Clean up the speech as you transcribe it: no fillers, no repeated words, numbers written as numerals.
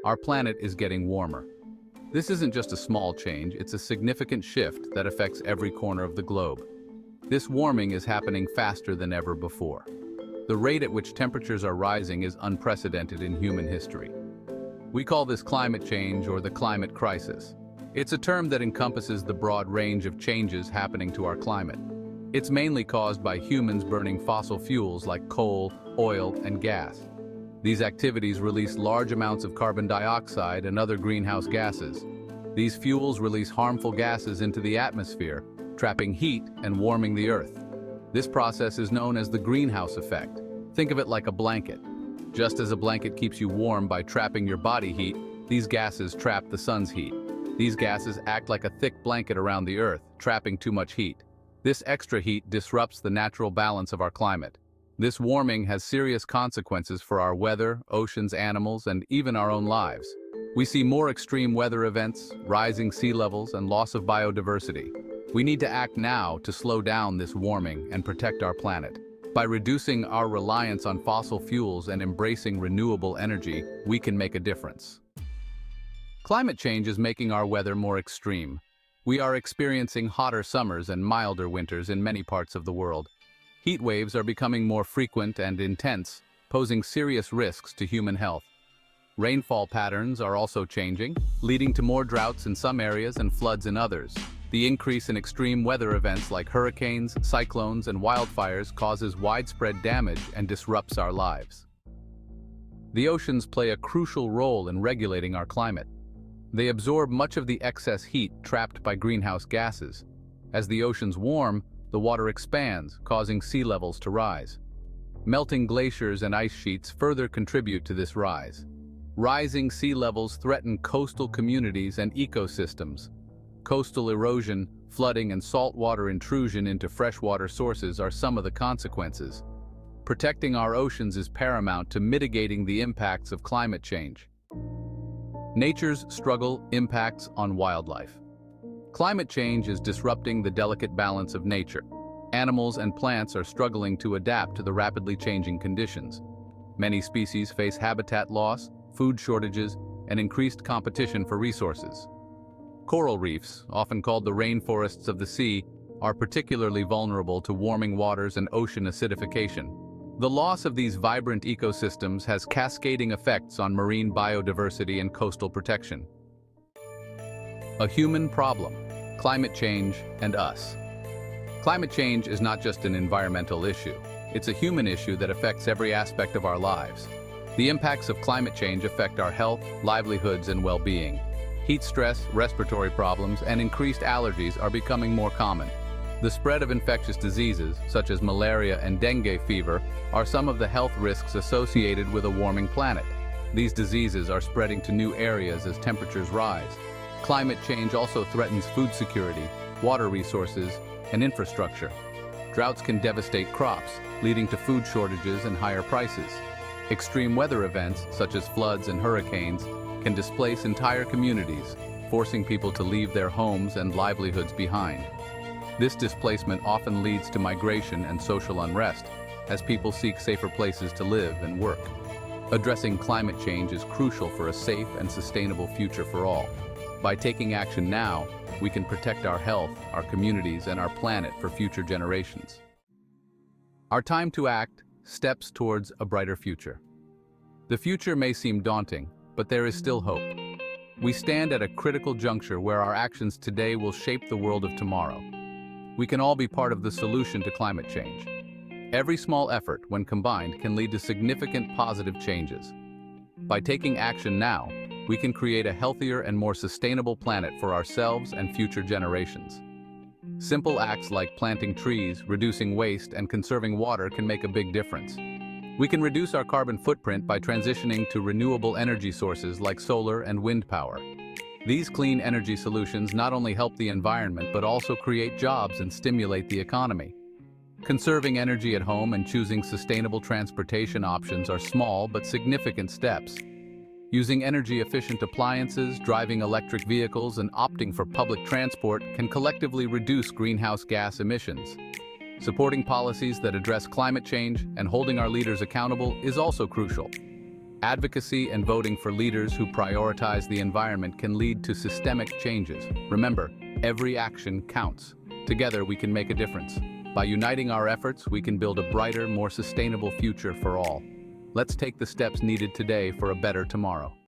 Our planet is getting warmer. This isn't just a small change, it's a significant shift that affects every corner of the globe. This warming is happening faster than ever before. The rate at which temperatures are rising is unprecedented in human history. We call this climate change or the climate crisis. It's a term that encompasses the broad range of changes happening to our climate. It's mainly caused by humans burning fossil fuels like coal, oil, and gas. These activities release large amounts of carbon dioxide and other greenhouse gases. These fuels release harmful gases into the atmosphere, trapping heat and warming the Earth. This process is known as the greenhouse effect. Think of it like a blanket. Just as a blanket keeps you warm by trapping your body heat, these gases trap the sun's heat. These gases act like a thick blanket around the Earth, trapping too much heat. This extra heat disrupts the natural balance of our climate. This warming has serious consequences for our weather, oceans, animals, and even our own lives. We see more extreme weather events, rising sea levels, and loss of biodiversity. We need to act now to slow down this warming and protect our planet. By reducing our reliance on fossil fuels and embracing renewable energy, we can make a difference. Climate change is making our weather more extreme. We are experiencing hotter summers and milder winters in many parts of the world. Heat waves are becoming more frequent and intense, posing serious risks to human health. Rainfall patterns are also changing, leading to more droughts in some areas and floods in others. The increase in extreme weather events like hurricanes, cyclones, and wildfires causes widespread damage and disrupts our lives. The oceans play a crucial role in regulating our climate. They absorb much of the excess heat trapped by greenhouse gases. As the oceans warm, the water expands, causing sea levels to rise. Melting glaciers and ice sheets further contribute to this rise. Rising sea levels threaten coastal communities and ecosystems. Coastal erosion, flooding, and saltwater intrusion into freshwater sources are some of the consequences. Protecting our oceans is paramount to mitigating the impacts of climate change. Nature's struggle impacts on wildlife. Climate change is disrupting the delicate balance of nature. Animals and plants are struggling to adapt to the rapidly changing conditions. Many species face habitat loss, food shortages, and increased competition for resources. Coral reefs, often called the rainforests of the sea, are particularly vulnerable to warming waters and ocean acidification. The loss of these vibrant ecosystems has cascading effects on marine biodiversity and coastal protection. A human problem, climate change, and us. Climate change is not just an environmental issue. It's a human issue that affects every aspect of our lives. The impacts of climate change affect our health, livelihoods, and well-being. Heat stress, respiratory problems, and increased allergies are becoming more common. The spread of infectious diseases, such as malaria and dengue fever, are some of the health risks associated with a warming planet. These diseases are spreading to new areas as temperatures rise. Climate change also threatens food security, water resources, and infrastructure. Droughts can devastate crops, leading to food shortages and higher prices. Extreme weather events, such as floods and hurricanes, can displace entire communities, forcing people to leave their homes and livelihoods behind. This displacement often leads to migration and social unrest, as people seek safer places to live and work. Addressing climate change is crucial for a safe and sustainable future for all. By taking action now, we can protect our health, our communities, and our planet for future generations. Our time to act, steps towards a brighter future. The future may seem daunting, but there is still hope. We stand at a critical juncture where our actions today will shape the world of tomorrow. We can all be part of the solution to climate change. Every small effort, when combined, can lead to significant positive changes. By taking action now, we can create a healthier and more sustainable planet for ourselves and future generations. Simple acts like planting trees, reducing waste, and conserving water can make a big difference. We can reduce our carbon footprint by transitioning to renewable energy sources like solar and wind power. These clean energy solutions not only help the environment but also create jobs and stimulate the economy. Conserving energy at home and choosing sustainable transportation options are small but significant steps. Using energy-efficient appliances, driving electric vehicles, and opting for public transport can collectively reduce greenhouse gas emissions. Supporting policies that address climate change and holding our leaders accountable is also crucial. Advocacy and voting for leaders who prioritize the environment can lead to systemic changes. Remember, every action counts. Together, we can make a difference. By uniting our efforts, we can build a brighter, more sustainable future for all. Let's take the steps needed today for a better tomorrow.